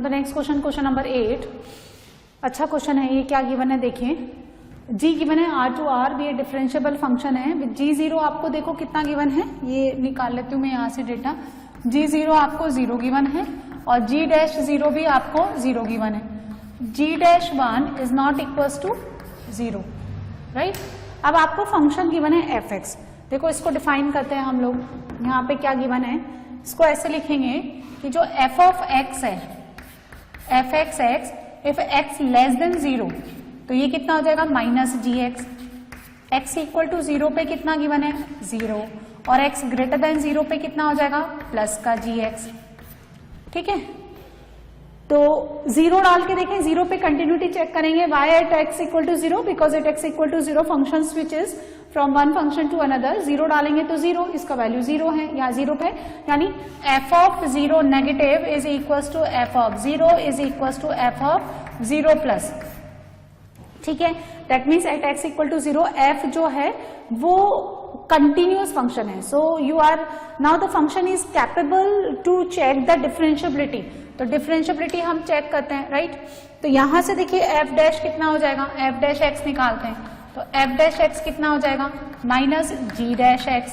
The next question, question number 8। अच्छा question है ये, क्या गिवन है देखिए। g गिवन है r टू r, भी डिफरेंशियबल फंक्शन है विद g0 आपको देखो कितना गिवन है, ये निकाल लेती हूँ मैं यहाँ से डेटा। g0 आपको 0 गिवन है और g'0 भी आपको 0 गिवन है। g'1 is not equals to 0, right. अब आपको फंक्शन गिवन है fx, देखो इसको डिफाइन करते हैं हम लोग। यहाँ पे क्या गिवन है, इसको ऐसे लिखेंगे कि जो f ऑफ x है, f(x), if x less than 0 तो ये कितना हो जाएगा minus gx। x equal to 0 पे कितना गिवन है 0 और x ग्रेटर देन 0 पे कितना हो जाएगा प्लस का gx, ठीक है। तो 0 डाल के देखें, 0 पे कंटिन्यूटी चेक करेंगे, y at x equal to 0 because at x equal to 0 function switch is from one function to another. 0 डालेंगे तो 0, इसका वैल्यू 0 है, यहाँ 0 पे, यानी f of 0 negative is equals to f of 0 is equals to f of 0 plus, ठीक है। That means at x equal to 0 f जो है वो कंटिन्यूअस फंक्शन है। So you are now the function is capable to check the differentiability. तो differentiability हम चेक करते हैं, राइट। तो यहां से देखिए f डैश कितना हो जाएगा, f डैश x निकालते हैं तो f डैश x कितना हो जाएगा माइनस g डैश x,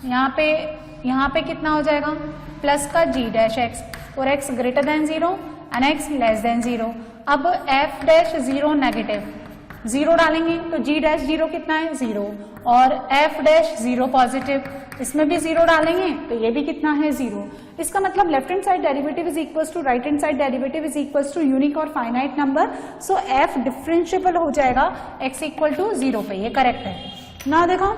यहाँ पे कितना हो जाएगा प्लस का g डैश x और x greater then 0 and x less than 0। अब f डैश 0 नेगेटिव, 0 डालेंगे तो g डैश 0 कितना है 0 और f डैश 0 पॉजिटिव, इसमें भी 0 डालेंगे तो ये भी कितना है 0। इसका मतलब left hand side derivative is equals to right hand side derivative is equals to unique और finite number. So f differentiable हो जाएगा x इक्वल टू 0 पे, ये करेक्ट है ना। देखो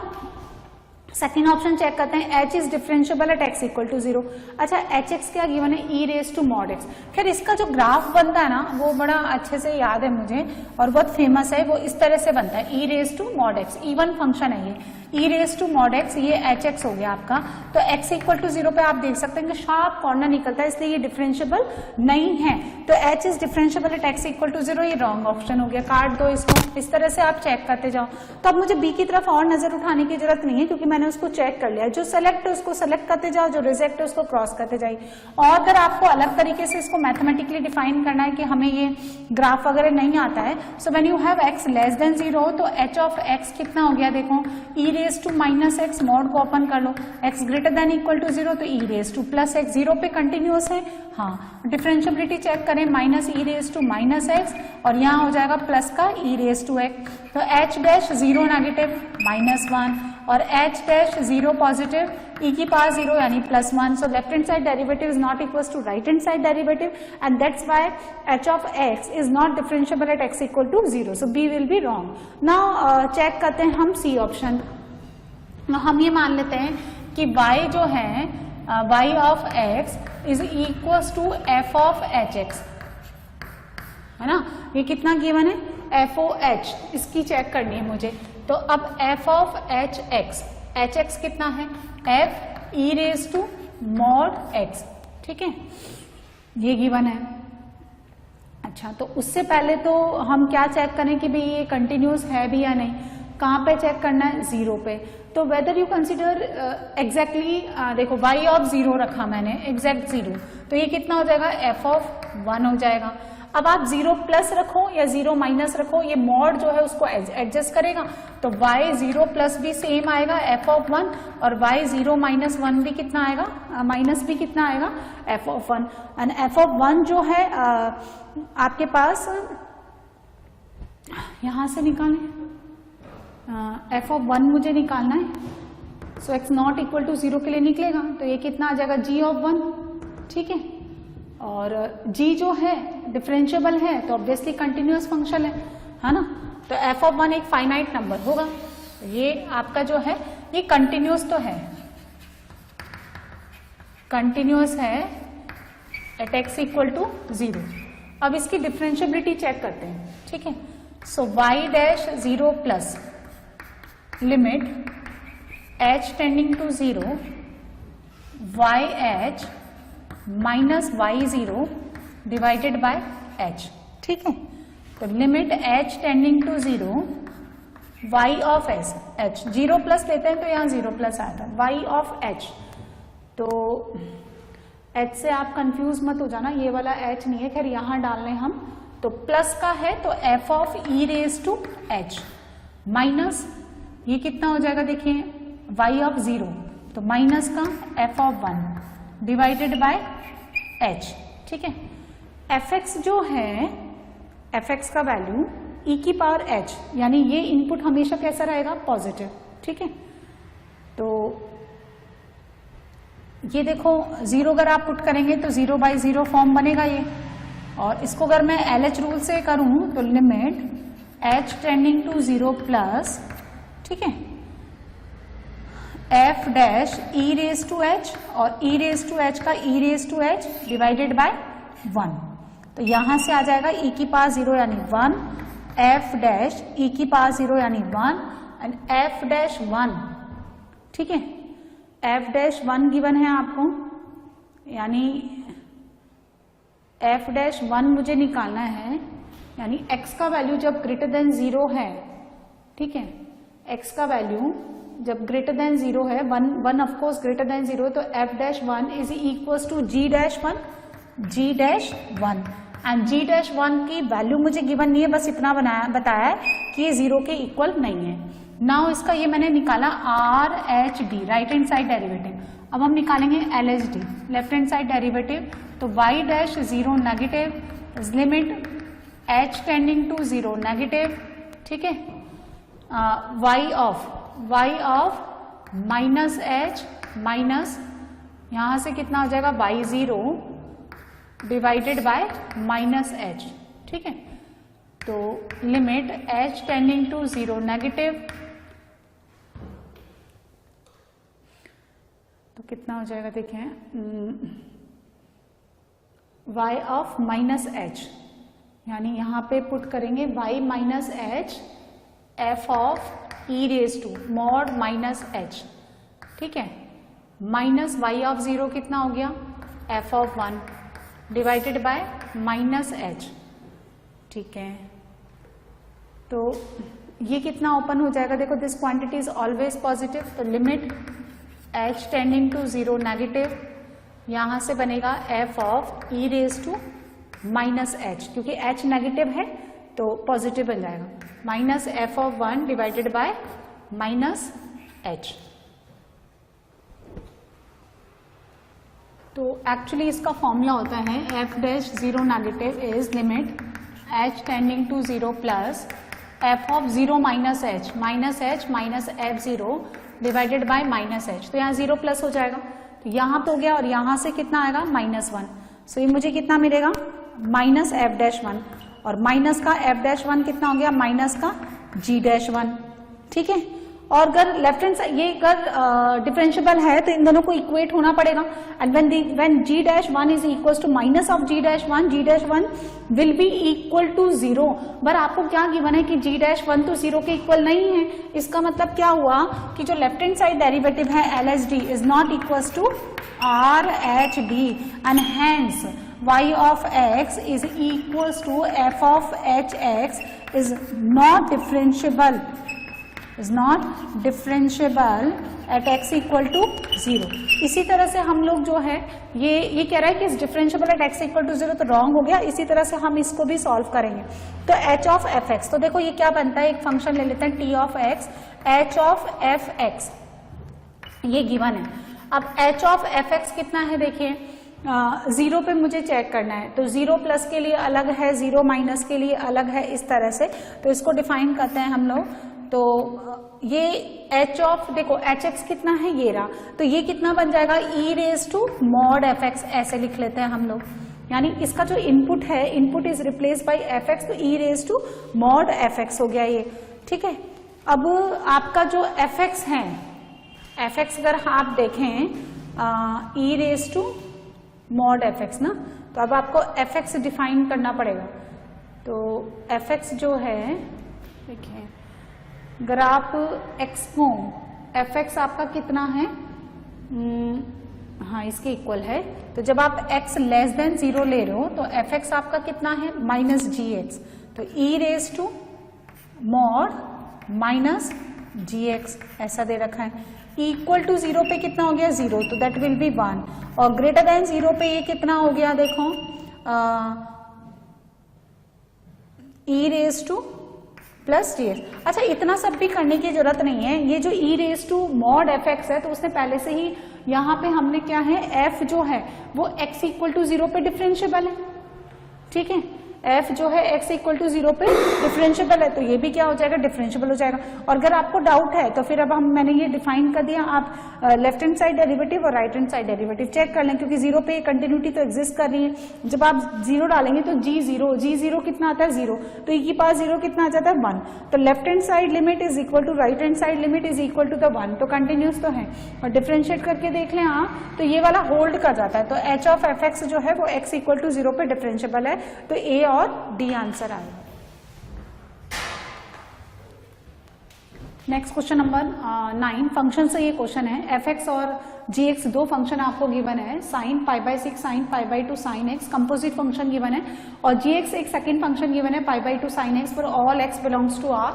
सेकेंड ऑप्शन चेक करते हैं, h is differentiable at x equal to 0। अच्छा hx क्या गिवन है e raise to mod x। खैर इसका जो ग्राफ बनता है ना वो बड़ा अच्छे से याद है मुझे और बहुत फेमस है, वो इस तरह से बनता है e raise to mod x, even function है ये e raise to mod x, ये hx हो गया आपका। तो x इक्वल टू 0 पे आप देख सकते हैं कि शार्प कॉर्नर निकलता है, इसलिए ये डिफरेंशिएबल नहीं है। तो h is differentiable at x equal to 0, ये रॉन्ग ऑप्शन हो गया, काट दो इसको। इस तरह से आप चेक करते जाओ। तो अब मुझे b की तरफ और नजर उठाने की जरूरत नहीं है क्योंकि मैंने उसको चेक कर लिया। जो सेलेक्ट है उसको सेलेक्ट करते जाओ, जो रिजेक्ट है उसको क्रॉस करते जाइए। और अगर आपको अलग तरीके से इसको मैथमेटिकली डिफाइन करना है कि हमें ये ग्राफ वगैरह नहीं आता है, so when you have x less than 0 तो h ऑफ x कितना हो गया देखो e raise to minus x, mod को ओपन कर लो, x greater than equal to 0 तो e raise to plus x, 0 पे कंटिन्यूअस है। हाँ डिफरेंशियबिलिटी चेक करें, minus e raise to minus x और यहाँ हो जाएगा प्लस का e रेज टू x। तो h डैश 0 नेगेटिव माइनस 1 और h डैश 0 पॉजिटिव e की पावर 0 यानी plus 1। So left hand side derivative is not equals to right hand side derivative and that's why h of x is not differentiable at x equal to 0। So b will be wrong. Now check करते हैं हम c option. हम ये मान लेते हैं कि y जो है y of x is equals to f of hx, है ना। ये कितना गिवन है f(h), इसकी चेक करनी है मुझे। तो अब f ऑफ hx कितना है f e raise to mod x, ठीक है, ये गिवन है। अच्छा तो उससे पहले तो हम क्या चेक करें कि भाई ये कंटिन्यूस है भी या नहीं। कहाँ पे चेक करना है 0 पे। तो वेदर यू कंसिडर एग्जैक्टली, देखो y ऑफ 0 रखा मैंने, एग्जैक्ट 0, तो ये कितना हो जाएगा f ऑफ 1 हो जाएगा। अब आप 0 प्लस रखो या 0 माइनस रखो, ये मॉड जो है उसको एडजस्ट करेगा। तो y 0 प्लस भी सेम आएगा f ऑफ 1 और y 0 माइनस 1 भी कितना आएगा, माइनस भी कितना आएगा f of 1। And f of 1 जो है आपके पास यहां से निकालें, f ऑफ 1 मुझे निकालना है। सो x नॉट इक्वल टू 0 के लिए निकलेगा तो ये कितना आ जाएगा g ऑफ 1, ठीक है। और g जो है डिफरेंशिएबल है तो ऑब्वियसली कंटिन्यूअस फंक्शन है ना। तो f ऑफ 1 एक फाइनाइट नंबर होगा। तो ये आपका जो है ये कंटिन्यूअस तो है, कंटिन्यूअस है एट x इक्वल टू 0। अब इसकी डिफरेंशिएबिलिटी चेक करते हैं, ठीक है। So y dash 0 plus limit h tending to 0 y h minus y0 divided by h, ठीक है। तो limit h tending to 0 y of h 0 plus लेते हैं तो यहाँ 0 प्लस आया था y ऑफ h। तो h से आप कंफ्यूज मत हो जाना, ये वाला h नहीं है, खैर यहां डाल लें हम, तो प्लस का है तो f of e raise to h minus ये कितना हो जाएगा देखिए y ऑफ 0, तो माइनस का f of 1 divided by h। ठीक है, fx जो है, fx का वैल्यू e की पावर h, यानी ये इनपुट हमेशा कैसा रहेगा, पॉजिटिव। ठीक है, तो ये देखो 0 अगर आप पुट करेंगे तो 0/0 फॉर्म बनेगा ये, और इसको अगर मैं LH रूल से करूं तो limit h tending to 0 plus, ठीक है, f dash e raise to h, और e रेज टू h का e raise to h divided by 1, तो यहां से आ जाएगा e की पावर 0 यानी 1, f डैश e की पावर 0 यानी 1 एंड f डैश 1। ठीक है, f डैश 1 गिवन है आपको, यानी f डैश 1 मुझे निकालना है, यानी x का वैल्यू जब ग्रेटर देन 0 है, ठीक है, x का वैल्यू जब ग्रेटर देन 0 है, 1 ऑफ कोर्स ग्रेटर देन 0, तो f dash 1 is equals to g dash 1, g dash 1, and g dash 1 की वैल्यू मुझे गिवन नहीं है, बस इतना बताया है कि ये 0 के इक्वल नहीं है। नाउ इसका ये मैंने निकाला R H D, right hand side derivative. अब हम निकालेंगे L H D, left hand side derivative, तो y dash 0 negative is limit h tending to 0 negative, ठीक है, y of minus h minus यहां से कितना हो जाएगा y0 divided by minus h। ठीक है, तो limit h tending to 0 negative, तो कितना हो जाएगा देखें, y ऑफ माइनस h, यानी यहां पे पुट करेंगे y minus h f of e raise to mod minus h। ठीक है, माइनस y ऑफ 0 कितना हो गया, f of 1 divided by minus h। ठीक है, तो ये कितना ओपन हो जाएगा, देखो this quantity is always positive, तो limit h tending to 0 negative, यहां से बनेगा f of e raise to minus h, क्योंकि h नेगेटिव है तो पॉजिटिव बन जाएगा, minus f of 1 divided by minus h। तो एक्चुअली इसका फॉर्मूला होता है f dash 0 negative is limit h tending to 0 plus f of 0 minus h minus f0 divided by minus h, तो यहाँ 0 प्लस हो जाएगा, तो यहाँ पे हो गया, और यहाँ से कितना आएगा -1, सो ये मुझे कितना मिलेगा माइनस f डैश 1, और माइनस का f डैश 1 कितना हो गया, माइनस का g डैश 1। ठीक है, और अगर लेफ्ट हैंड साइड ये अगर डिफरेंशिएबल है तो इन दोनों को इक्वेट होना पड़ेगा, and when g dash 1 is equals to minus of g dash 1 will be equal to 0, पर आपको क्या गिवन है कि g डैश 1 तो 0 के इक्वल नहीं है। इसका मतलब क्या हुआ कि जो लेफ्ट हैंड साइड डेरिवेटिव है LHD is not equals to RHD, and hence y of x is equals to f of hx is not differentiable at x equal to 0। इसी तरह से हम लोग जो है ये कह रहा है कि इस differentiable at x equal to 0 तो रॉन्ग हो गया, इसी तरह से हम इसको भी सॉल्व करेंगे। तो h ऑफ fx, तो देखो ये क्या बनता है, एक फंक्शन ले लेते हैं t of x, h of fx ये गिवन है। अब h ऑफ fx कितना है देखिए, 0 पे मुझे चेक करना है, तो 0 प्लस के लिए अलग है, 0 माइनस के लिए अलग है, इस तरह से, तो इसको डिफाइन करते हैं हम लोग। तो ये h ऑफ, देखो hx कितना है, ये रहा, तो ये कितना बन जाएगा, e raise to mod fx, ऐसे लिख लेते हैं हम लोग, यानी इसका जो इनपुट है, input is replace by fx, तो e raise to mod fx हो गया ये। ठीक है, अब आपका जो fx है, fx अगर आप देखें e raise to mod fx ना, तो अब आपको fx डिफाइन करना पड़ेगा। तो fx जो है, देखिए अगर आप x को, fx आपका कितना है, हाँ इसके इक्वल है, तो जब आप x लेस देन 0 ले रहे हो तो fx आपका कितना है, माइनस gx, तो e raise to mod minus gx ऐसा दे रखा है। इक्वल टू 0 पे कितना हो गया 0, तो दैट विल बी 1, और ग्रेटर देन 0 पे ये कितना हो गया देखो e raise to plus D X. अच्छा इतना सब भी करने की जरूरत नहीं है, ये जो e raise to mod F X है तो उसने पहले से ही यहाँ पे हमने क्या है f जो है वो x इक्वल टू 0 पे डिफरेंशिएबल है, ठीक है, f जो है x इक्वल टू 0 पे डिफरेंशिएबल है, तो ये भी क्या हो जाएगा डिफरेंशिएबल हो जाएगा। और अगर आपको डाउट है तो फिर अब मैंने ये डिफाइन कर दिया, आप लेफ्ट हैंड साइड डेरिवेटिव और right hand side derivative check कर लें, क्योंकि 0 पे कंटिन्यूटी तो एग्जिस्ट कर रही है। जब आप 0 डालेंगे तो g0 कितना आता है 0, तो e की पावर 0 कितना आ जाता है 1, तो left hand side limit is equal to right hand side limit is equal to the 1, तो कंटिन्यूस तो है। और डिफरेंशिएट करके देख लें आप तो ये वाला होल्ड कर जाता है, तो h ऑफ एफ एक्स जो है वो x इक्वल टू 0 पे डिफरेंशिएबल है, तो a और d आंसर आएगा। नेक्स्ट क्वेश्चन नंबर 9, फंक्शन से ये क्वेश्चन है, एफ एक्स और जी एक्स दो फंक्शन आपको गिवन है, sine pi by 6 sine pi by 2 sine X composite function given है, और जी एक्स एक सेकेंड फंक्शन गिवन है pi by 2 sine X for all X belongs to R.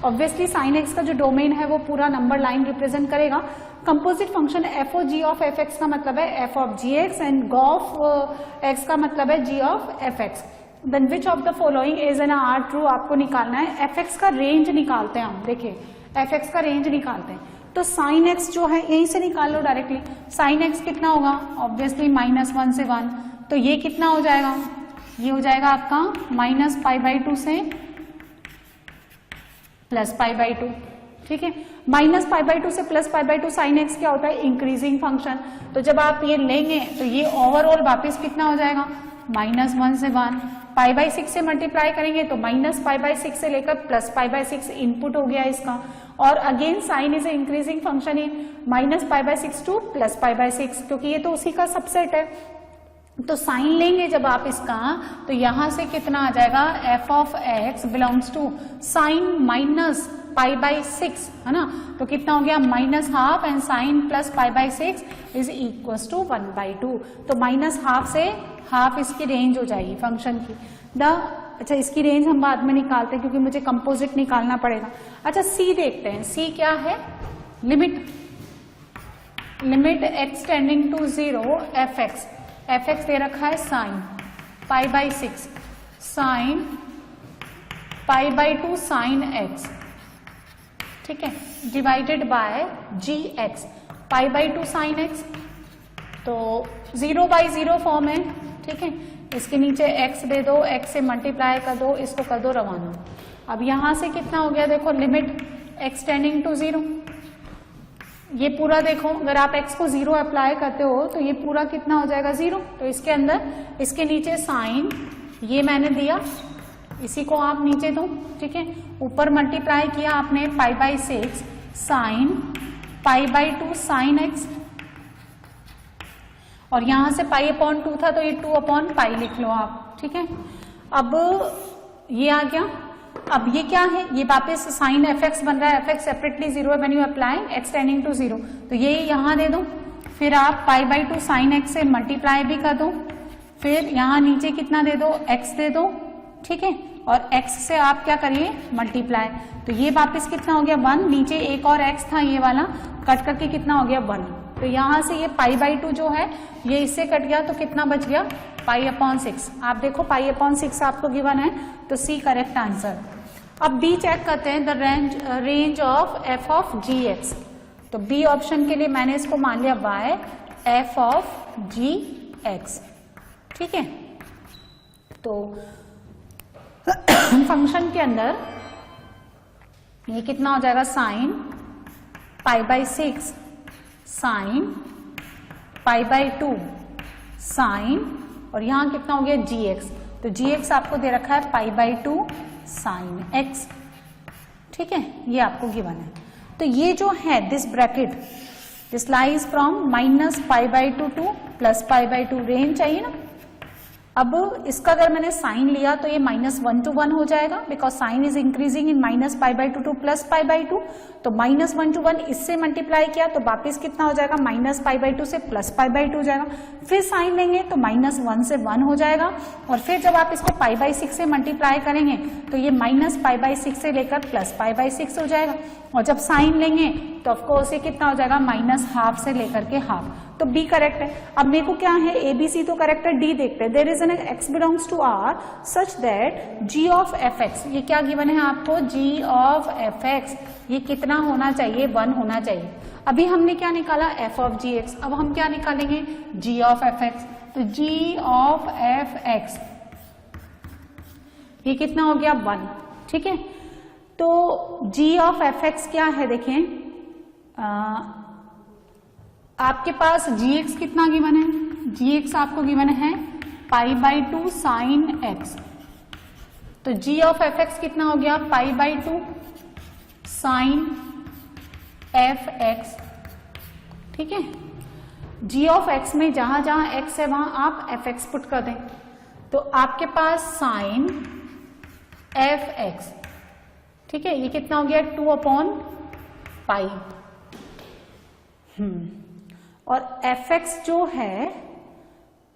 Obviously sine X का जो domain है वो पूरा नंबर लाइन रिप्रेजेंट करेगा। Composite function F O G of F X का मतलब है F of G X, and G of X का मतलब है G of F X. Then which of the following is an are true, आपको निकालना है एफ एक्स का रेंज निकालते हैं हम, देखिए एफ एक्स का रेंज निकालते हैं, तो साइन एक्स जो है यहीं से निकाल लो डायरेक्टली। साइन एक्स कितना होगा, ऑब्वियसली -1 से 1, तो ये कितना हो जाएगा, ये हो जाएगा आपका -π/2 से +π/2, ठीक है। -π/2 से +π/2 साइन एक्स क्या होता है इंक्रीजिंग फंक्शन, तो जब आप ये लेंगे तो ये ओवरऑल वापस कितना हो जाएगा -1 से 1, π/6 से मल्टीप्लाई करेंगे तो -π/6 से लेकर +π/6 इनपुट हो गया इसका, और again sine is a increasing function है, -π/6 टू +π/6, क्योंकि ये तो उसी का सबसेट है। तो साइन लेंगे जब आप इसका तो यहां से कितना आ जाएगा f of x belongs to sine -π/6, है ना, तो कितना हो गया -½ and sine +π/6 is equal to 1/2, तो -½ से हाफ इसकी रेंज हो जाएगी फंक्शन की। अच्छा इसकी रेंज हम बाद में निकालते हैं क्योंकि मुझे कंपोजिट निकालना पड़ेगा। अच्छा सी देखते हैं, सी क्या है, limit x tending to 0 F X दे रखा है साइन π/6 साइन π/2 साइन x, ठीक है, divided by G X π/2 sine x, तो 0/0 फॉर्म है, ठीक है, इसके नीचे x दे दो, x से मल्टीप्लाई कर दो, इसको कर दो रवाना। अब यहां से कितना हो गया देखो, लिमिट x टेंडिंग टू 0, ये पूरा देखो अगर आप x को 0 अप्लाई करते हो तो ये पूरा कितना हो जाएगा 0, तो इसके अंदर इसके नीचे साइन ये मैंने दिया, इसी को आप नीचे दो, ठीक है, ऊपर मल्टीप्लाई किया आपने π/6 साइन π/2 साइन x, और यहां से π/2 था तो ये 2/π लिख लो आप, ठीक है। अब ये आ गया, अब ये क्या है, ये वापस साइन एफ एक्स बन रहा है, एफ एक्स सेपरेटली 0 है when you apply X tending to 0, तो ये यहां दे दो, फिर आप π/2 साइन एक्स से मल्टीप्लाई भी कर दो, फिर यहां नीचे कितना दे दो x दे दो, ठीक है, और x से आप क्या करिए मल्टीप्लाई, तो ये वापस कितना हो गया 1, नीचे एक और x था ये वाला कट करके कितना हो गया 1, तो यहां से ये π/2 जो है ये इससे कट गया तो कितना बच गया π/6। आप देखो π/6 आपको गिवन है, तो सी करेक्ट आंसर। अब बी चेक करते हैं, the range of f of G X, तो बी ऑप्शन के लिए मैंने इसको मान लिया y f of G X, ठीक है। तो फंक्शन के अंदर ये कितना हो जाएगा साइन π/6 साइन π/2 साइन, और यहां कितना हो गया gx, तो gx आपको दे रखा है π/2 साइन x, ठीक है, ये आपको गिवन है। तो ये जो है this bracket this lies from -π/2 to +π/2, range चाहिए ना। अब इसका अगर मैंने साइन लिया तो ये -1 to 1 हो जाएगा, because sine is increasing in -π/2 to +π/2, तो -1 to 1 इससे मल्टीप्लाई किया तो वापिस कितना हो जाएगा -π/2 से +π/2 हो जाएगा, फिर साइन लेंगे तो -1 से 1 हो जाएगा, और फिर जब आप इसको π/6 से मल्टीप्लाई करेंगे तो ये -π/6 से लेकर +π/6 हो जाएगा, और जब साइन लेंगे तो ऑफकोर्स ये कितना हो जाएगा -½ से लेकर के ½ तो बी करेक्ट है। अब मेरे को क्या है, ए बी सी तो करेक्ट है, डी देखते हैं। There is an x belongs to r such that g of fx, ये क्या गिवन है आपको, g ऑफ fx ये कितना होना चाहिए, 1 होना चाहिए। अभी हमने क्या निकाला, f ऑफ gx, अब हम क्या निकालेंगे, g ऑफ fx, तो g ऑफ fx ये कितना हो गया, 1, ठीक है। तो g ऑफ fx क्या है, देखें आपके पास gx कितना गिवन है, gx आपको गिवन है π/2 sin x, तो g ऑफ fx कितना हो गया, π/2 sin fx, ठीक है। g ऑफ x में जहां जहां x है वहां आप fx पुट कर दें, तो आपके पास sin fx, ठीक है, ये कितना हो गया 2/π। और fx जो है,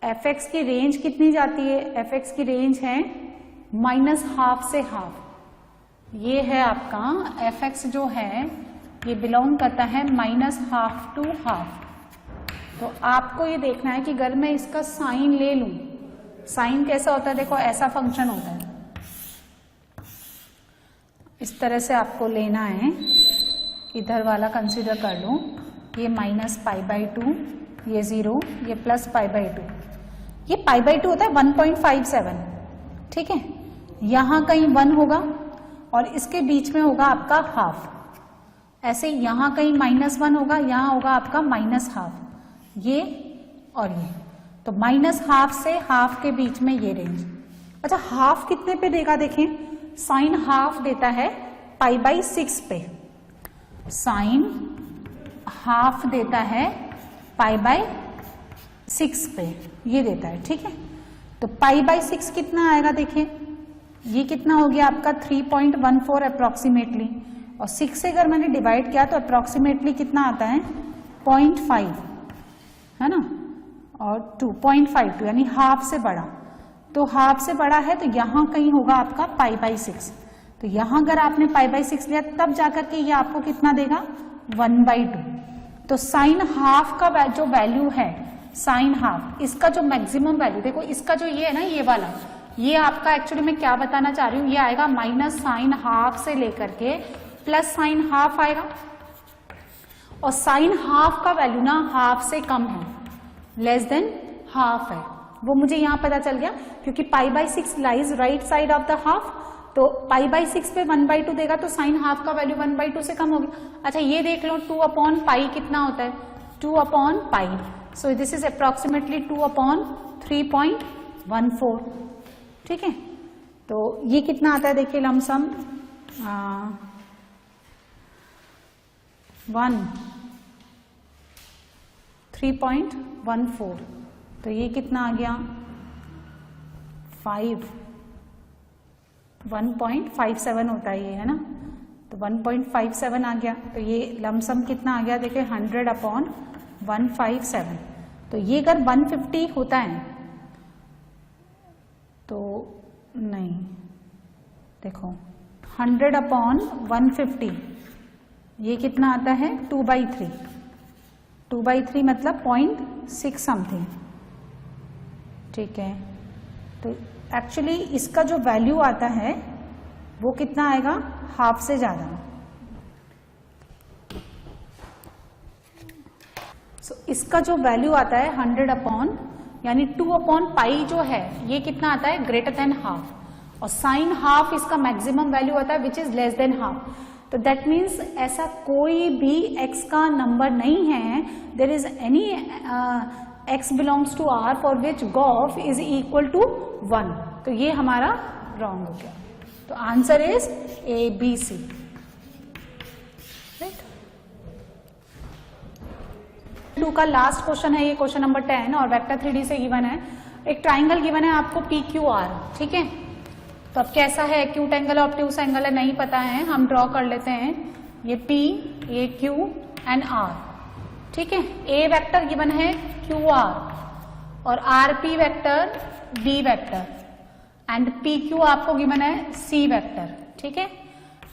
fx की रेंज कितनी जाती है, fx की रेंज है -½ से ½ ये है आपका fx जो है ये बिलोंग करता है -½ to ½ तो आपको ये देखना है कि अगर मैं इसका साइन ले लूं, साइन कैसा होता है, देखो ऐसा फंक्शन होता है, इस तरह से आपको लेना है, इधर वाला कंसीडर कर लो, ये -π/2, ये 0, ये +π/2, ये π/2 होता है 1.57, ठीक है। यहां कहीं 1 होगा और इसके बीच में होगा आपका ½ ऐसे यहां कहीं -1 होगा, यहां होगा आपका -½ ये और ये, तो -½ से ½ के बीच में ये रेंज। अच्छा ½ कितने पे देगा, देखें साइन ½ देता है π/6 पे, साइन ½ देता है π/6 पे, ये देता है, ठीक है। तो π/6 कितना आएगा, देखिए ये कितना हो गया आपका 3.14 अप्रोक्सीमेटली, और 6 से अगर मैंने डिवाइड किया तो अप्रोक्सीमेटली कितना आता है 0.5, है ना, और 2.52 यानी ½ से बड़ा, तो ½ से बड़ा है तो यहां कहीं होगा आपका π/6, तो यहां अगर आपने π/6 लिया तब जाकर के ये आपको कितना देगा 1/2। तो साइन ½ का जो वैल्यू है, साइन ½ इसका जो मैक्सिमम वैल्यू, देखो इसका जो ये है ना, ये वाला, ये आपका एक्चुअली मैं क्या बताना चाह रही हूं, ये आएगा -sin½ से लेकर के +sin½ आएगा, और sin½ का वैल्यू ना ½ से कम है, ½ है, वो मुझे यहां पता चल गया क्योंकि π/6 lies right side of the ½ तो π/6 पे 1/2 देगा तो sin½ का वैल्यू 1/2 से कम होगी। अच्छा ये देख लो 2/π कितना होता है, 2/π, सो दिस इज अप्रोक्सीमेटली 2/3.14, ठीक है। तो ये कितना आता है, देखिए लमसम 3.14, तो ये कितना आ गया 1.57 होता है ये, है ना, तो 1.57 आ गया, तो ये लमसम कितना आ गया, देखिए 100/157, तो ये अगर 150 होता है तो नहीं, देखो 100/150 ये कितना आता है 2/3, 2/3 मतलब 0.6 समथिंग, ठीक है। तो एक्चुअली इसका जो वैल्यू आता है वो कितना आएगा, ½ से ज्यादा। सो इसका जो वैल्यू आता है 100 यानी 2/π जो है ये कितना आता है >½ और sin½ इसका मैक्सिमम वैल्यू आता है विच इज ½ तो दैट मीन्स ऐसा कोई भी x का नंबर नहीं है, there is any x belongs to r for which g of is equal to 1, तो ये हमारा रॉन्ग हो गया। तो आंसर इज ABC, राइट। 2 का लास्ट क्वेश्चन है ये, क्वेश्चन नंबर 10 और वेक्टर 3D से गिवन है। एक ट्राइंगल गिवन है आपको PQR, ठीक है। तो अब कैसा है, एक्यूट एंगल ऑब्ट्यूस एंगल है नहीं पता है, हम ड्रॉ कर लेते हैं, ये P, ये Q एंड R, ठीक है। ए वेक्टर गिवन है QR और RP vector B vector and PQ आपको गिवन है C वेक्टर, ठीक है।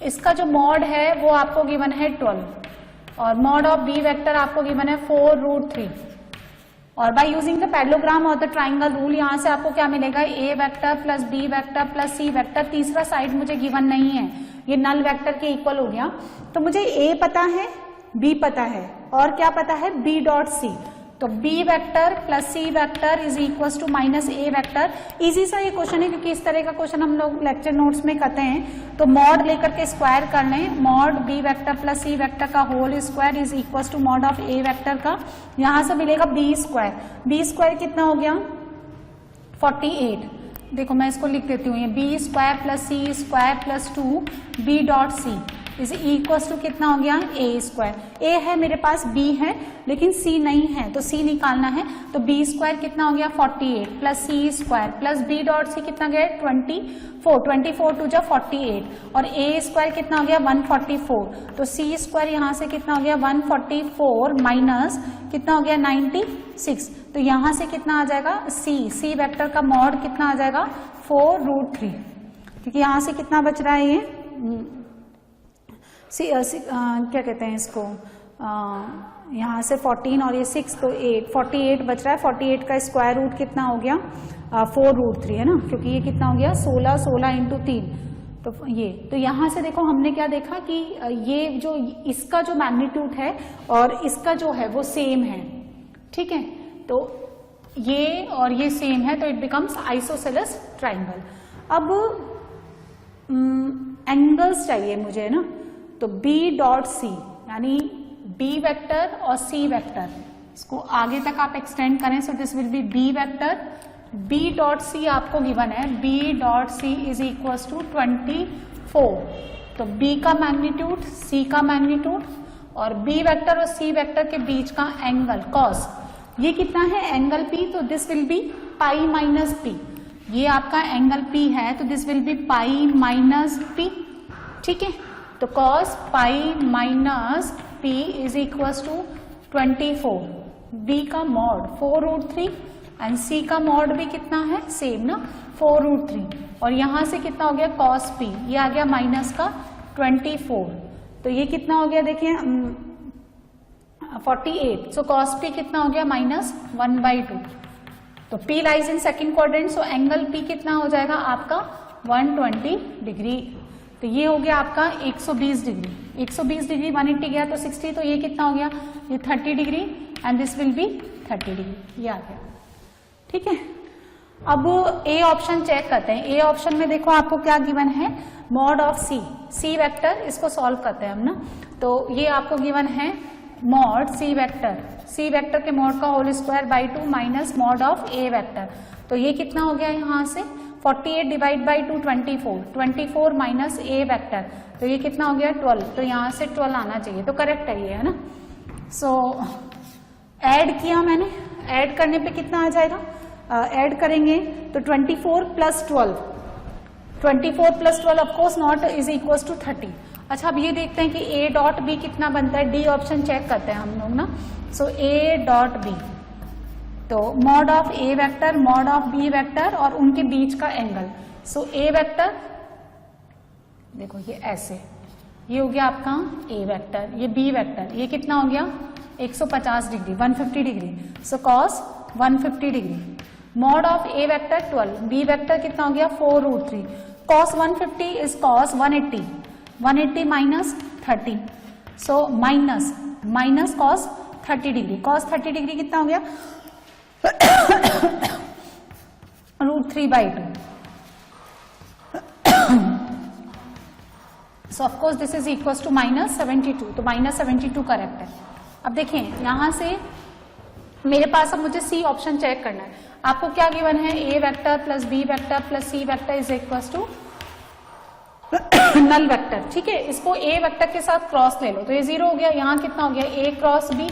इसका जो मॉड है वो आपको गिवन है 12 और मॉड ऑफ B वेक्टर आपको गिवन है 4√3 और बाय यूजिंग द पैरेललोग्राम और द ट्राइंगल रूल यहां से आपको क्या मिलेगा, A vector plus B vector plus C vector, तीसरा साइड मुझे गिवन नहीं है, ये नल वेक्टर के इक्वल हो गया। तो मुझे A पता है, B पता है और क्या पता है, B डॉट C। तो B vector plus C vector is equal to minus A vector. Easy सा ये क्वेश्चन है क्योंकि इस तरह का क्वेश्चन हम लोग लेक्चर नोट्स में करते हैं। तो मॉड लेकर के स्क्वायर कर लें, mod B vector plus C vector का whole square is equal to mod of A vector का, यहां से मिलेगा B स्क्वायर। B स्क्वायर कितना हो गया 48। देखो मैं इसको लिख देती हूँ, ये B square plus C square plus 2 B dot C is equals to कितना हो गया A स्क्वायर। A है मेरे पास, B है लेकिन C नहीं है तो C निकालना है। तो B स्क्वायर कितना हो गया 48 plus C square plus B dot C कितना गया 24 टू जा 48 और A स्क्वायर कितना हो गया 144। तो C स्क्वायर यहाँ से कितना हो गया 144 माइनस कितना हो गया 96। तो यहाँ से कितना आ जाएगा C वेक्टर का मॉड कितना आ जाएगा 4√3, क्योंकि यहाँ से कितना बच रहा है ये क्या कहते हैं इसको, यहाँ से 14 और ये 6 तो 48 बच रहा है। 48 का स्क्वायर रूट कितना हो गया 4√3 है ना, क्योंकि ये कितना हो गया 16 इंटू 3। तो ये तो यहाँ से देखो हमने क्या देखा कि ये जो इसका जो मैग्नीट्यूड है और इसका जो है वो सेम है, ठीक है। तो ये और ये सेम है तो इट बिकम्स आइसोसेलेस ट्राइंगल। अब एंगल्स चाहिए मुझे ना, तो B डॉट C यानी B वेक्टर और C वेक्टर इसको आगे तक आप एक्सटेंड करें, so this will be B vector. B dot C आपको गिवन है, B dot C is equal to 24। तो B का मैग्नीट्यूड, C का मैग्नीट्यूड और B वेक्टर और C वेक्टर के बीच का एंगल कॉस, ये कितना है एंगल P, तो this will be pi minus P। ये आपका एंगल P है तो this will be pi minus P, ठीक है। तो cos pi minus P is equal to 24। B का मॉड 4√3 एंड C का मॉड भी कितना है सेम ना 4√3 और यहां से कितना हो गया cos P, ये आ गया माइनस का 24। तो ये कितना हो गया देखिए 48। सो cos P कितना हो गया माइनस 1/2। तो P lies in second quadrant, so angle P कितना हो जाएगा आपका 120 डिग्री। तो ये हो गया आपका 120 डिग्री। 120 डिग्री 180 गया तो 60, तो ये कितना हो गया ये 30 degree and this will B 30 degree, ये आ गया, ठीक है। अब A ऑप्शन चेक करते हैं। A ऑप्शन में देखो आपको क्या गिवन है, मॉड ऑफ C वेक्टर, इसको सॉल्व करते हैं हम ना। तो ये आपको गिवन है मॉड C वेक्टर के मॉड का whole square by 2 minus mod of A vector. तो ये कितना हो गया यहाँ से 48 divide by 2 24 minus A vector, तो ये कितना हो गया 12। तो यहाँ से 12 आना चाहिए, तो करेक्ट है ये, है ना। सो ऐड किया मैंने, ऐड करने पे कितना आ जाएगा, ऐड करेंगे तो 24 plus 12 of course not is equal to 30। अच्छा अब ये देखते हैं कि A डॉट B कितना बनता है, D ऑप्शन चेक करते हैं हम लोग ना। सो A डॉट B, तो mod of A vector mod of B vector और उनके बीच का एंगल। सो A वेक्टर देखो ये ऐसे, ये हो गया आपका A वेक्टर, ये B वेक्टर, ये कितना हो गया 150 degree 150 degree. So cos 150 degree. Mod of A vector 12, B vector कितना हो गया 4√3। Cos 150 is cos 180 minus 30। So minus cos 30 degree. Cos 30 degree कितना हो गया √3/2। So of course this is equal to -72, तो -72 करेक्ट है। अब देखिए यहां से मेरे पास अब मुझे C ऑप्शन चेक करना है। आपको क्या गिवन है, A vector plus B vector plus C vector is equal to null vector, ठीक है। इसको A वेक्टर के साथ क्रॉस ले लो तो ये 0 हो गया। यहाँ कितना हो गया A cross B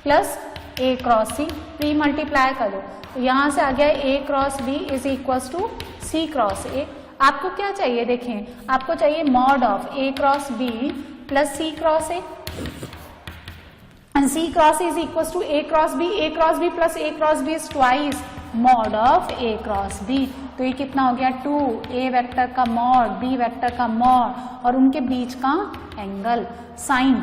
plus A cross C, pre multiply कर दो तो यहाँ से आ गया A cross B is equal to C cross A। आपको क्या चाहिए, देखें आपको चाहिए mod of A cross B plus C cross A। C cross is equal to A cross B plus A cross B is twice mod of A cross B। तो ये कितना हो गया 2 A वेक्टर का मॉड B वेक्टर का mod और उनके बीच का एंगल साइन।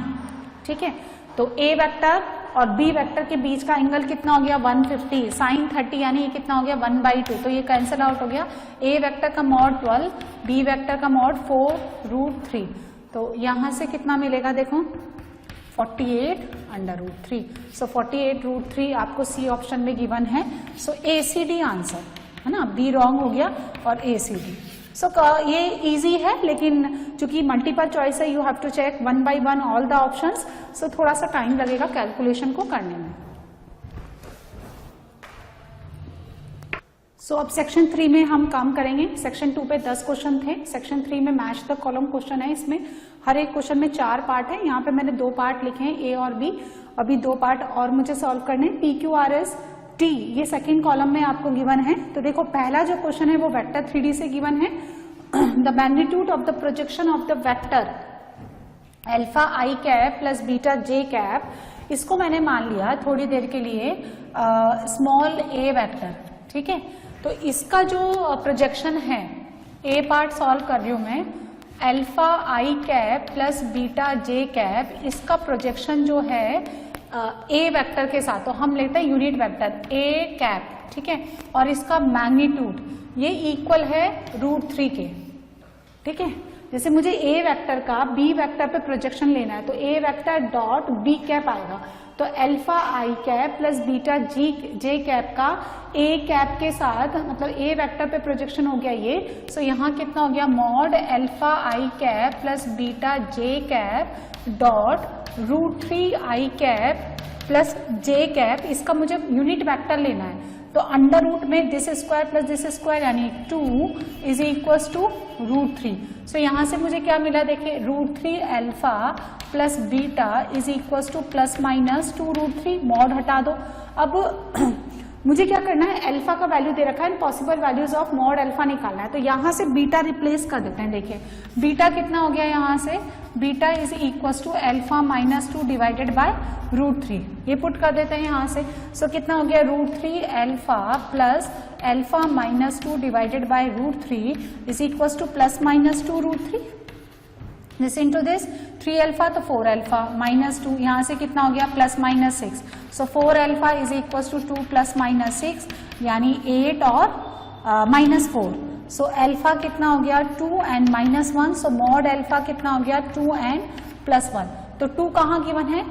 ठीक है, तो A वेक्टर और B वेक्टर के बीच का एंगल कितना हो गया 150 साइन 30, यानी ये कितना हो गया 1/2। तो ये कैंसिल आउट हो गया। A वेक्टर का मॉड 12, B वेक्टर का मॉड 4√3। तो यहां से कितना मिलेगा देखो 48√3। सो 48√3 आपको सी ऑप्शन में गिवन है। सो ACD आंसर है ना, बी रॉन्ग हो गया और ACD। सो ये इजी है, लेकिन चूंकि मल्टीपल चॉइस है you have to check 1 by 1 all the options. So थोड़ा सा टाइम लगेगा कैलकुलेशन को करने में। सो अब सेक्शन 3 में हम काम करेंगे। सेक्शन 2 पे 10 क्वेश्चन थे, सेक्शन 3 में मैच द कॉलम क्वेश्चन है। इसमें हर एक क्वेश्चन में 4 पार्ट है। यहाँ पे मैंने 2 पार्ट लिखे हैं ए और बी, अभी 2 पार्ट और मुझे सॉल्व करने। PQRS T ये सेकेंड कॉलम में आपको गिवन है। तो देखो पहला जो क्वेश्चन है वो वेक्टर 3D से गिवन है। The magnitude of the projection of the vector alpha I cap plus beta J cap, इसको मैंने मान लिया थोड़ी देर के लिए स्मॉल a वेक्टर। ठीक है, तो इसका जो प्रोजेक्शन है a पार्ट सॉल्व कर रही हूं मैं, अल्फा आई कैप प्लस बीटा जे कैप, इसका प्रोजेक्शन जो है ए वेक्टर के साथ, तो हम लेते हैं यूनिट वेक्टर ए कैप। ठीक है, और इसका मैग्नीट्यूड ये इक्वल है √3 के। ठीक है, जैसे मुझे ए वेक्टर का बी वेक्टर पे प्रोजेक्शन लेना है तो ए वेक्टर डॉट बी कैप आएगा। तो अल्फा आई कैप प्लस बीटा जे कैप का ए कैप के साथ, मतलब ए वेक्टर पे प्रोजेक्शन हो गया ये। सो यहाँ कितना हो गया मॉड अल्फा आई कैप प्लस बीटा जे कैप डॉट √3 आई कैप प्लस जे कैप, इसका मुझे यूनिट वेक्टर लेना है। तो अंडर रूट में this square plus this square यानी 2 इज इक्वल्स टू √3। सो यहां से मुझे क्या मिला देखिए √3 alpha plus beta is equals two plus minus 2√3, mod हटा दो। अब मुझे क्या करना है, अल्फा का वैल्यू दे रखा है, possible values of mod alpha निकालना है। तो यहां से बीटा रिप्लेस कर देते हैं। देखिए बीटा कितना हो गया यहाँ से, beta is equals to alpha minus 2 divided by √3, ये पुट कर देते हैं यहाँ से। सो कितना हो गया √3 alpha plus alpha minus 2 divided by √3 is equals two plus minus 2√3। This into this 3 alpha तो 4 अल्फा माइनस 2, यहाँ से कितना हो गया plus minus 6। So 4 alpha is equal to 2 plus minus 6 यानी 8 और माइनस 4। सो अल्फा कितना हो गया 2 and minus 1। So mod alpha कितना हो गया 2 एंड प्लस 1। तो 2 कहाँ गिवन है,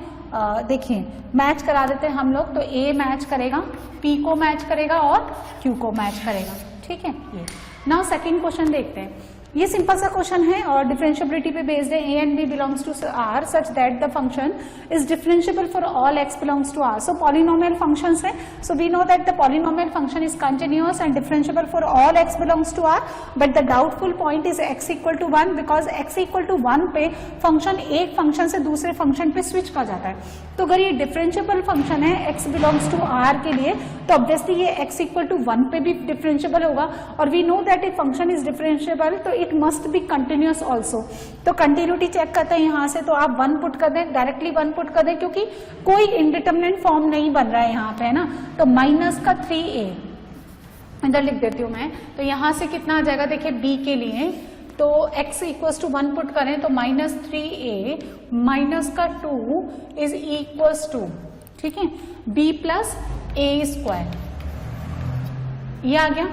देखिए मैच करा देते हैं हम लोग। तो A मैच करेगा, P को मैच करेगा और Q को मैच करेगा। ठीक है, ये नाउ सेकंड क्वेश्चन देखते हैं। ये सिंपल सा क्वेश्चन है और डिफरेंशिएबिलिटी पे बेस्ड है। A and B belongs to R such that the function is differentiable for all x belongs to R। So polynomial functions है। So we know that the polynomial function is continuous and differentiable for all x belongs to R, but the doubtful point is x equal to 1 because x equal to 1 पे function एक function से दूसरे function पे switch कर जाता है। तो अगर ये डिफरेंशिएबल फंक्शन है x बिलोंग्स टू R के लिए, तो ऑब्वियसली ये x इक्वल टू 1 पे भी डिफरेंशिएबल होगा। और we know that if function is differentiable तो it must be continuous also. तो कंटिन्यूटी चेक करते हैं यहाँ से, तो आप 1 पुट कर दें, डायरेक्टली 1 पुट कर दें, क्योंकि कोई इंडिटरमिनेंट फॉर्म नहीं बन रहा है यहाँ पे, है ना। तो माइनस का 3a इधर लिख देती हूँ मैं। तो यहाँ से कितना आ जाएगा देखिए b के लिए, तो x इक्वल्स टू 1 पुट करें तो माइनस 3a माइनस का 2 इज इक्वल्स टू, ठीक है, b प्लस a स्क्वायर। ये आ गया,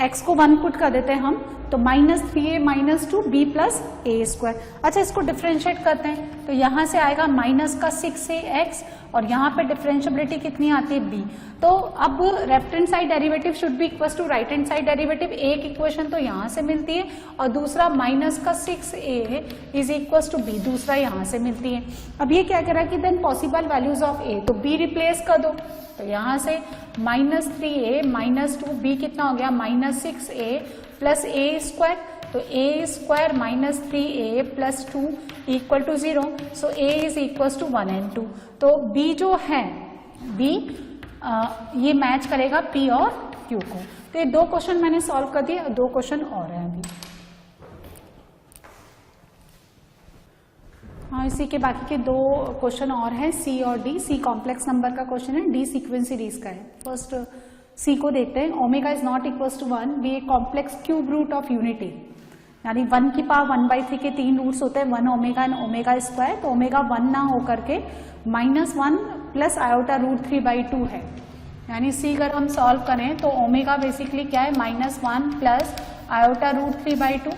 x को 1 पुट कर देते हैं हम, तो minus 3a minus 2 b plus a square. अच्छा, इसको डिफरेंशिएट करते हैं तो यहां से आएगा माइनस का 6ax और यहाँ पे डिफरेंशिएबिलिटी कितनी आती है b। तो अब left hand side derivative should be equal to right hand side derivative. एक इक्वेशन तो यहाँ से मिलती है और दूसरा माइनस का 6a is equal to b, दूसरा यहाँ से मिलती है। अब ये क्या कह रहा है कि then possible values of a, तो b रिप्लेस कर दो। तो यहाँ से माइनस 3a माइनस 2, b कितना हो गया minus 6a plus a square. तो a square minus 3a plus 2 equal to 0। So a is equal to 1 and 2। तो b जो है b ये मैच करेगा p और q को। तो ये 2 क्वेश्चन मैंने सॉल्व कर दिए, 2 क्वेश्चन और हैं अभी। हाँ, इसी के बाकी के 2 क्वेश्चन और हैं, सी और डी। सी कॉम्प्लेक्स नंबर का क्वेश्चन है, डी सीक्वेंस सीरीज का है। फर्स्ट सी को देखते हैं। Omega is not equal to 1 be a complex cube root of unity, यानी 1 की पावर 1/3 के 3 रूट्स होते हैं, 1 ओमेगा एंड ओमेगा स्क्वायर। तो ओमेगा 1 ना होकर के -1 प्लस आयोटा √3/2 है, यानी सी अगर हम सॉल्व करें तो ओमेगा बेसिकली क्या है, -1 plus iota √3/2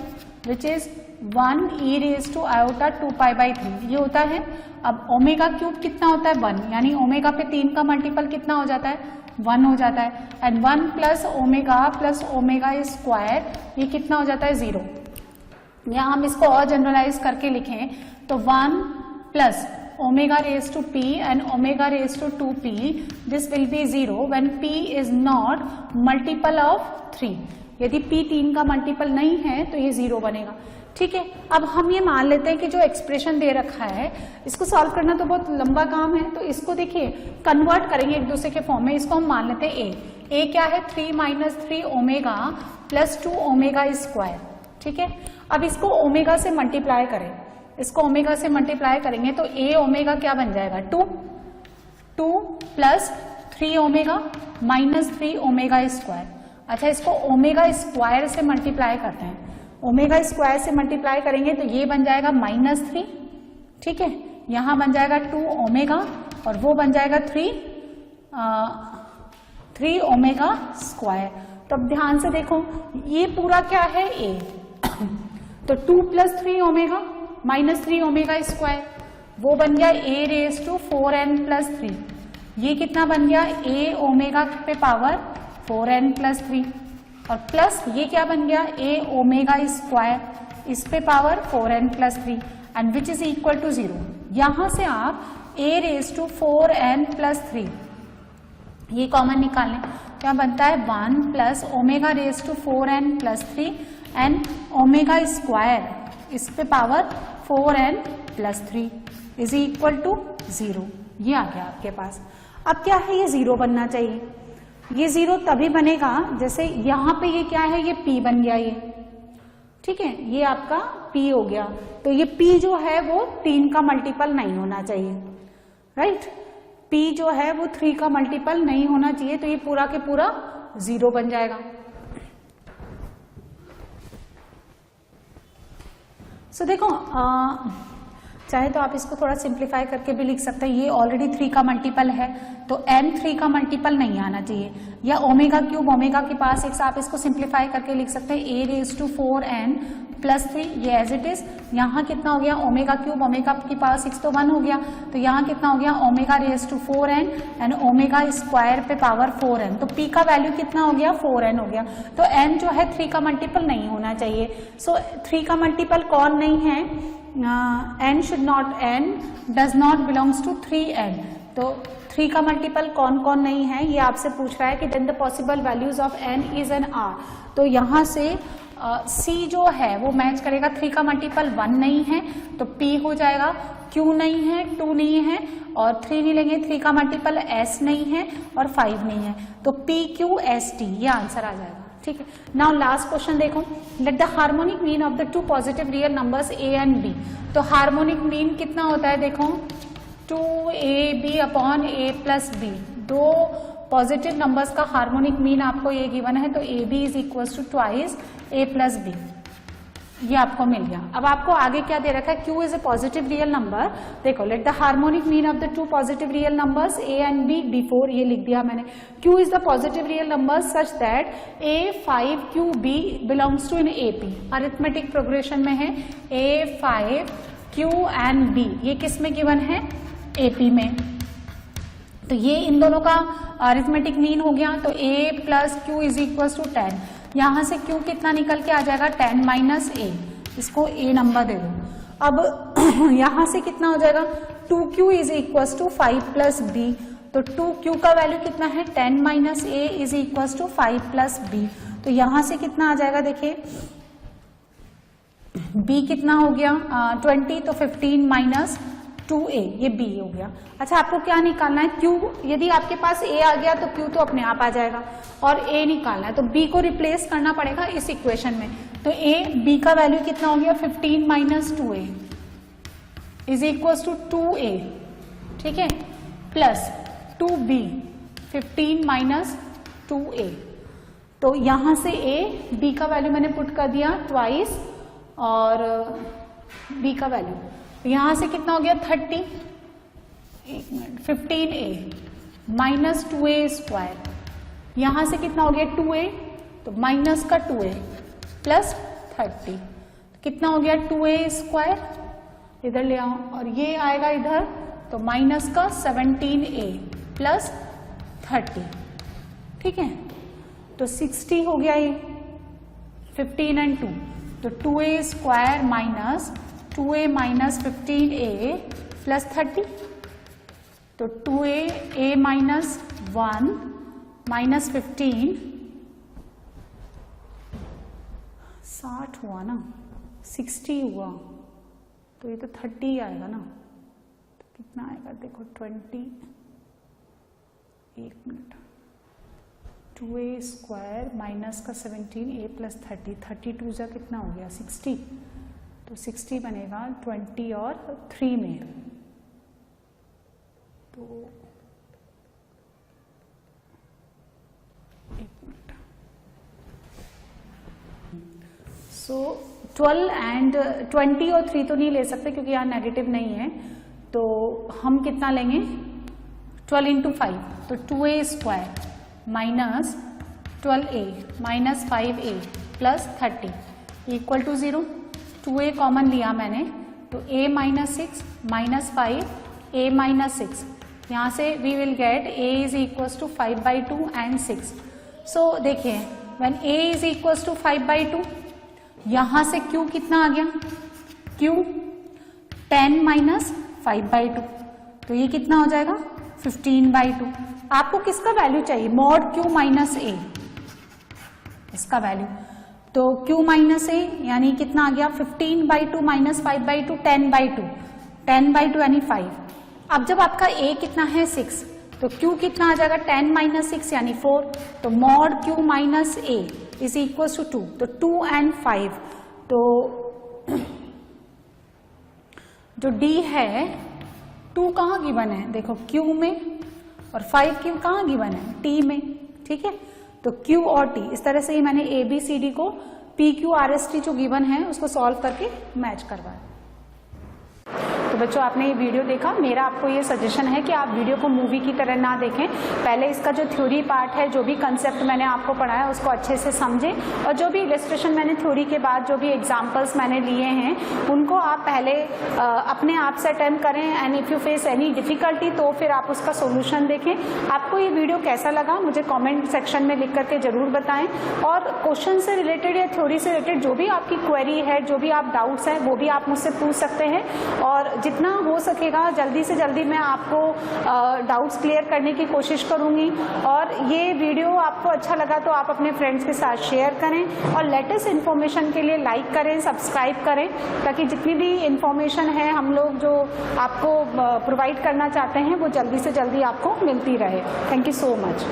which is 1 e raise to iota 2π/3 ये होता है। अब ओमेगा क्यूब कितना होता है, 1, यानी ओमेगा पे 3 का मल्टीपल कितना हो जाता है, 1 हो जाता है। एंड 1 प्लस ओमेगा स्क्वायर ये कितना हो जाता है, 0। या हम इसको और जनरलाइज करके लिखें तो 1 plus omega raise to p and omega raise to 2p this will be 0 when p is not multiple of 3। यदि p 3 का मल्टीपल नहीं है तो ये 0 बनेगा। ठीक है, अब हम ये मान लेते हैं कि जो एक्सप्रेशन दे रखा है इसको सॉल्व करना तो बहुत लंबा काम है, तो इसको देखिए कन्वर्ट करेंगे एक दूसरे के फॉर्म में। इसको हम मान लेते हैं ए क्या है, 3 - 3 ओमेगा प्लस 2 ओमेगा स्क्वायर। ठीक है, अब इसको ओमेगा से मल्टीप्लाई करें, इसको ओमेगा से मल्टीप्लाई करेंगे तो ए ओमेगा क्या बन जाएगा, 2 प्लस 3 ओमेगा -3 ओमेगा स्क्वायर। अच्छा, इसको ओमेगा स्क्वायर से मल्टीप्लाई करते हैं, ओमेगा स्क्वायर से मल्टीप्लाई करेंगे तो ये बन जाएगा -3। ठीक है, यहां बन जाएगा 2 ओमेगा और वो बन जाएगा 3 ओमेगा स्क्वायर। तो अब ध्यान से देखो ये पूरा क्या है, ए तो 2 प्लस 3 ओमेगा -3 ओमेगा स्क्वायर वो बन गया a raise to 4n plus 3। ये कितना बन गया, a ओमेगा पे पावर 4n प्लस 3 और प्लस ये क्या बन गया, a ओमेगा स्क्वायर इस पे power 4n plus 3 and which is equal to 0। यहां से आप a raise to 4n plus 3 ये कॉमन निकाल लें, क्या बनता है 1 plus omega raise to 4n plus 3 and omega square इस पे power 4n plus 3 is equal to 0। ये आ गया आपके पास। अब क्या है, ये 0 बनना चाहिए। ये 0 तभी बनेगा जैसे यहां पे ये क्या है, ये p बन गया ये। ठीक है, ये आपका p हो गया, तो ये p जो है वो 3 का मल्टीपल नहीं होना चाहिए, राइट। p जो है वो 3 का मल्टीपल नहीं होना चाहिए, तो ये पूरा के पूरा 0 बन जाएगा। सो देखो चाहे तो आप इसको थोड़ा सिंप्लीफाई करके भी लिख सकते हैं, ये ऑलरेडी 3 का मल्टीपल है तो n 3 का मल्टीपल नहीं आना चाहिए। या ओमेगा क्यूब ओमेगा के पास एक आप इसको सिंप्लीफाई करके लिख सकते हैं a raise to 4n plus 3 ये एज इट इज। यहाँ कितना हो गया, ओमेगा क्यूब ओमेगा की पावर 6 तो 1 हो गया, तो यहाँ कितना हो गया omega raise to 4n and omega square पे पावर 4n। तो p का वैल्यू कितना हो गया 4n हो गया। तो n जो है 3 का मल्टीपल नहीं होना चाहिए। सो 3 का मल्टीपल कौन नहीं है, n should not, n does not belongs to 3n। तो 3 का मल्टीपल कौन कौन नहीं है ये आपसे पूछ रहा है कि then the possible values of n is an r। तो यहाँ से c जो है वो मैच करेगा, 3 का मल्टीपल 1 नहीं है तो p हो जाएगा, q नहीं है, 2 नहीं है और 3 नहीं लेंगे, 3 का मल्टीपल s नहीं है और 5 नहीं है, तो p q s t ये आंसर आ जाएगा। ठीक है, नाउ लास्ट क्वेश्चन देखो, let the harmonic mean of the 2 positive real numbers a and b। तो हार्मोनिक मीन कितना होता है, देखो 2ab upon a plus b। 2 positive numbers का हार्मोनिक मीन आपको ये गिवन है, तो ab is equal to twice a plus b, ये आपको मिल गया। अब आपको आगे क्या दे रखा है, q is a positive real number. देखो let the harmonic mean of the 2 positive real numbers a and b, before ये लिख दिया मैंने। q is the positive real number such that a 5 q b belongs to in ap। Arithmetic progression में है a 5 q and b, ये किस में given है, ap में। तो ये इन दोनों का अरिथमेटिक मीन हो गया, तो a plus q is equal to 10। यहां से q कितना निकल के आ जाएगा 10 माइनस a, इसको a नंबर दे दो। अब यहां से कितना हो जाएगा 2q is equal to 5 plus b। तो 2q का वैल्यू कितना है 10 minus a is equal to 5 plus b। तो यहां से कितना आ जाएगा, देखिए b कितना हो गया 20, तो 15 माइनस 2a, ये b हो गया। अच्छा, आपको क्या निकालना है, q, यदि आपके पास a आ गया तो q तो अपने आप आ जाएगा और a निकालना है तो b को रिप्लेस करना पड़ेगा इस इक्वेशन में। तो b का वैल्यू कितना हो गया 15 minus 2a, is equal to 2a, ठीक है, प्लस 2b 15 माइनस 2a। तो यहां से a b का वैल्यू मैंने पुट कर दिया ट्वाइस और b का वैल्यू, तो यहां से कितना हो गया 30, एक minute, 15a minus 2a square, यहां से कितना हो गया 2a, तो माइनस का 2a प्लस 30, कितना हो गया 2a स्क्वायर, इधर ले आओ और ये आएगा इधर, तो माइनस का 17a प्लस 30, ठीक है, तो 60 हो गया ये, 15 एंड 2, तो 2a square minus 2a minus 15a plus 30, तो 2a माइनस 1 माइनस 15, 60 हुआ ना, 60 हुआ, तो ये तो 30 आएगा ना, तो कितना आएगा देखो 20, एक मिनट, 2a स्क्वायर माइनस का 17a प्लस 30, 32 जा कितना हो गया 60, तो 60 बनेगा 20 और 3 में, तो एक मिनट, सो 12 एंड 20 और 3 तो नहीं ले सकते क्योंकि यहाँ नेगेटिव नहीं है, तो हम कितना लेंगे 12 इंटू 5, तो 2a square minus 12a minus 5a plus 30 equal to 0, 2a common लिया मैंने, तो a minus 6 minus 5 a minus 6, यहाँ से we will get a is equal to 5/2 and 6। So देखिए when a is equal to 5/2, यहां से q कितना आ गया, q 10 माइनस 5/2, तो ये कितना हो जाएगा 15/2। आपको किसका वैल्यू चाहिए, मॉड q माइनस a, इसका वैल्यू, तो q माइनस a यानी कितना आ गया 15/2 माइनस 5/2 10/2, 10/2 यानी 5। अब जब आपका a कितना है 6, तो q कितना आ जाएगा 10 माइनस 6 यानी 4, तो mod q minus a is equal to 2, तो 2 एंड 5, तो जो d है 2 कहाँ गिवन है, देखो q में, और 5 q कहाँ गिवन है t में, ठीक है, तो q और t, इस तरह से ही मैंने ABCD को PQRST जो गिवन है उसको सॉल्व करके मैच करवाया। तो बच्चों आपने ये वीडियो देखा, मेरा आपको ये सजेशन है कि आप वीडियो को मूवी की तरह ना देखें, पहले इसका जो थ्योरी पार्ट है, जो भी कंसेप्ट मैंने आपको पढ़ाया उसको अच्छे से समझें, और जो भी इलस्ट्रेशन मैंने थ्योरी के बाद जो भी एग्जांपल्स मैंने लिए हैं उनको आप पहले अपने आप से अटेम्प्ट करें, and if you face any difficulty तो फिर आप उसका सोल्यूशन देखें। आपको ये वीडियो कैसा लगा मुझे कॉमेंट सेक्शन में लिख करके जरूर बताएं, और क्वेश्चन से रिलेटेड या थ्योरी से रिलेटेड जो भी आपकी क्वेरी है, जो भी आप डाउट्स हैं वो भी आप मुझसे पूछ सकते हैं, और जितना हो सकेगा जल्दी से जल्दी मैं आपको डाउट्स क्लियर करने की कोशिश करूंगी। और ये वीडियो आपको अच्छा लगा तो आप अपने फ्रेंड्स के साथ शेयर करें, और लेटेस्ट इन्फॉर्मेशन के लिए लाइक करें, सब्सक्राइब करें, ताकि जितनी भी इन्फॉर्मेशन है हम लोग जो आपको प्रोवाइड करना चाहते हैं वो जल्दी से जल्दी आपको मिलती रहे। Thank you so much.